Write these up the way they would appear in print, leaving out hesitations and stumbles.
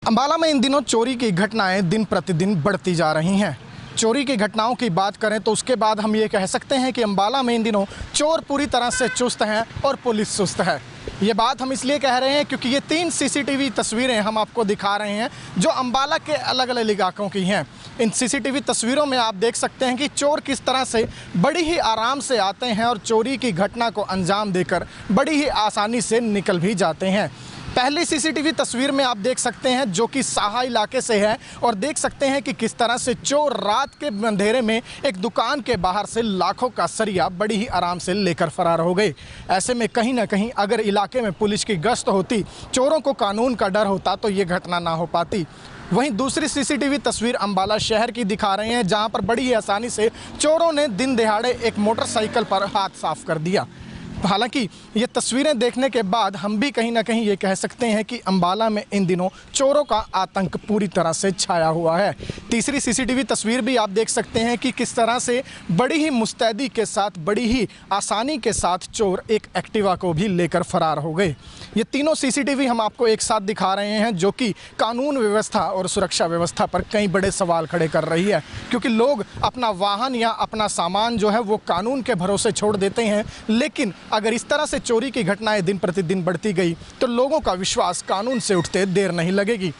अंबाला में इन दिनों चोरी की घटनाएं दिन प्रतिदिन बढ़ती जा रही हैं। चोरी की घटनाओं की बात करें तो उसके बाद हम ये कह सकते हैं कि अंबाला में इन दिनों चोर पूरी तरह से चुस्त हैं और पुलिस सुस्त है। ये बात हम इसलिए कह रहे हैं क्योंकि ये 3 सीसीटीवी तस्वीरें हम आपको दिखा रहे हैं जो अंबाला के अलग अलग इलाकों की हैं। इन सीसीटीवी तस्वीरों में आप देख सकते हैं कि चोर किस तरह से बड़ी ही आराम से आते हैं और चोरी की घटना को अंजाम देकर बड़ी ही आसानी से निकल भी जाते हैं। पहली सीसीटीवी तस्वीर में आप देख सकते हैं जो कि साहा इलाके से है और देख सकते हैं कि किस तरह से चोर रात के अंधेरे में एक दुकान के बाहर से लाखों का सरिया बड़ी ही आराम से लेकर फरार हो गए। ऐसे में कहीं ना कहीं अगर इलाके में पुलिस की गश्त होती, चोरों को कानून का डर होता तो ये घटना ना हो पाती। वहीं दूसरी सीसीटीवी तस्वीर अंबाला शहर की दिखा रहे हैं जहां पर बड़ी ही आसानी से चोरों ने दिन दिहाड़े एक मोटरसाइकिल पर हाथ साफ कर दिया। हालांकि ये तस्वीरें देखने के बाद हम भी कहीं ना कहीं ये कह सकते हैं कि अंबाला में इन दिनों चोरों का आतंक पूरी तरह से छाया हुआ है। तीसरी सीसीटीवी तस्वीर भी आप देख सकते हैं कि किस तरह से बड़ी ही मुस्तैदी के साथ, बड़ी ही आसानी के साथ चोर एक एक्टिवा को भी लेकर फरार हो गए। ये तीनों सीसीटीवी हम आपको एक साथ दिखा रहे हैं जो कि कानून व्यवस्था और सुरक्षा व्यवस्था पर कई बड़े सवाल खड़े कर रही है, क्योंकि लोग अपना वाहन या अपना सामान जो है वो कानून के भरोसे छोड़ देते हैं। लेकिन अगर इस तरह से चोरी की घटनाएं दिन प्रतिदिन बढ़ती गई तो लोगों का विश्वास कानून से उठते देर नहीं लगेगी।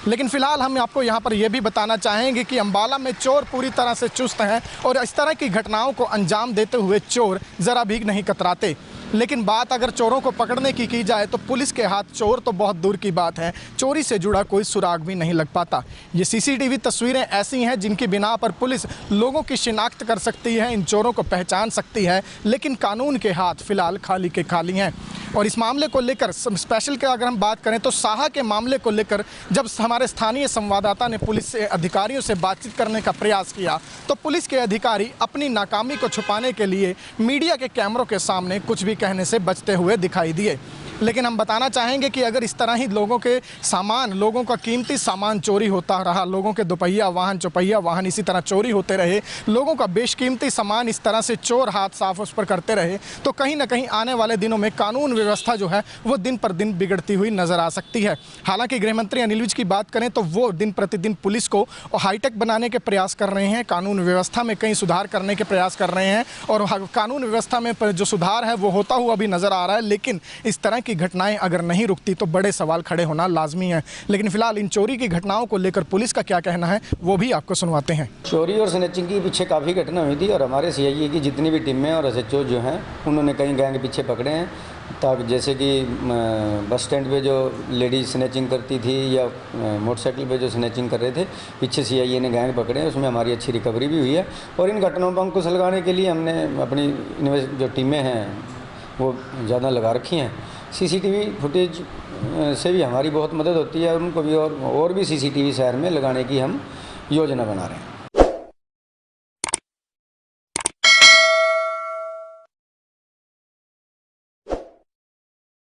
लेकिन फ़िलहाल हम आपको यहाँ पर यह भी बताना चाहेंगे कि अंबाला में चोर पूरी तरह से चुस्त हैं और इस तरह की घटनाओं को अंजाम देते हुए चोर ज़रा भी नहीं कतराते। लेकिन बात अगर चोरों को पकड़ने की जाए तो पुलिस के हाथ चोर तो बहुत दूर की बात है, चोरी से जुड़ा कोई सुराग भी नहीं लग पाता। ये सीसीटीवी तस्वीरें ऐसी हैं जिनकी बिना पर पुलिस लोगों की शिनाख्त कर सकती है, इन चोरों को पहचान सकती है, लेकिन कानून के हाथ फिलहाल खाली के खाली हैं। और इस मामले को लेकर स्पेशल के अगर हम बात करें तो साहा के मामले को लेकर जब हमारे स्थानीय संवाददाता ने पुलिस से अधिकारियों से बातचीत करने का प्रयास किया तो पुलिस के अधिकारी अपनी नाकामी को छुपाने के लिए मीडिया के कैमरों के सामने कुछ भी कहने से बचते हुए दिखाई दिए। लेकिन हम बताना चाहेंगे कि अगर इस तरह ही लोगों के सामान, लोगों का कीमती सामान चोरी होता रहा, लोगों के दोपहिया वाहन, चौपहिया वाहन इसी तरह चोरी होते रहे, लोगों का बेशकीमती सामान इस तरह से चोर हाथ साफ उस पर करते रहे तो कहीं ना कहीं आने वाले दिनों में कानून व्यवस्था जो है वो दिन पर दिन बिगड़ती हुई नज़र आ सकती है। हालांकि गृह मंत्री अनिल विज की बात करें तो वो दिन प्रतिदिन पुलिस को हाईटेक बनाने के प्रयास कर रहे हैं, कानून व्यवस्था में कई सुधार करने के प्रयास कर रहे हैं और कानून व्यवस्था में जो सुधार है वो होता हुआ भी नज़र आ रहा है। लेकिन इस तरह की घटनाएं अगर नहीं रुकती तो बड़े सवाल खड़े होना लाजमी है। लेकिन फिलहाल इन चोरी की घटनाओं को लेकर पुलिस का क्या कहना है वो भी आपको सुनवाते हैं। चोरी और स्नैचिंग के पीछे काफ़ी घटना हुई थी और हमारे सीआईए की जितनी भी टीमें और एसएचओ जो हैं उन्होंने कई गैंग पीछे पकड़े हैं। ताकि जैसे कि बस स्टैंड पे जो लेडीज स्नैचिंग करती थी या मोटरसाइकिल पे जो स्नैचिंग कर रहे थे, पीछे सीआईए ने गैंग पकड़े हैं, उसमें हमारी अच्छी रिकवरी भी हुई है। और इन घटनाओं पर अंकुश लगाने के लिए हमने अपनी जो टीमें हैं वो ज़्यादा लगा रखी हैं। सीसीटीवी फुटेज से भी हमारी बहुत मदद होती है, उनको भी और भी सीसीटीवी शहर में लगाने की हम योजना बना रहे हैं।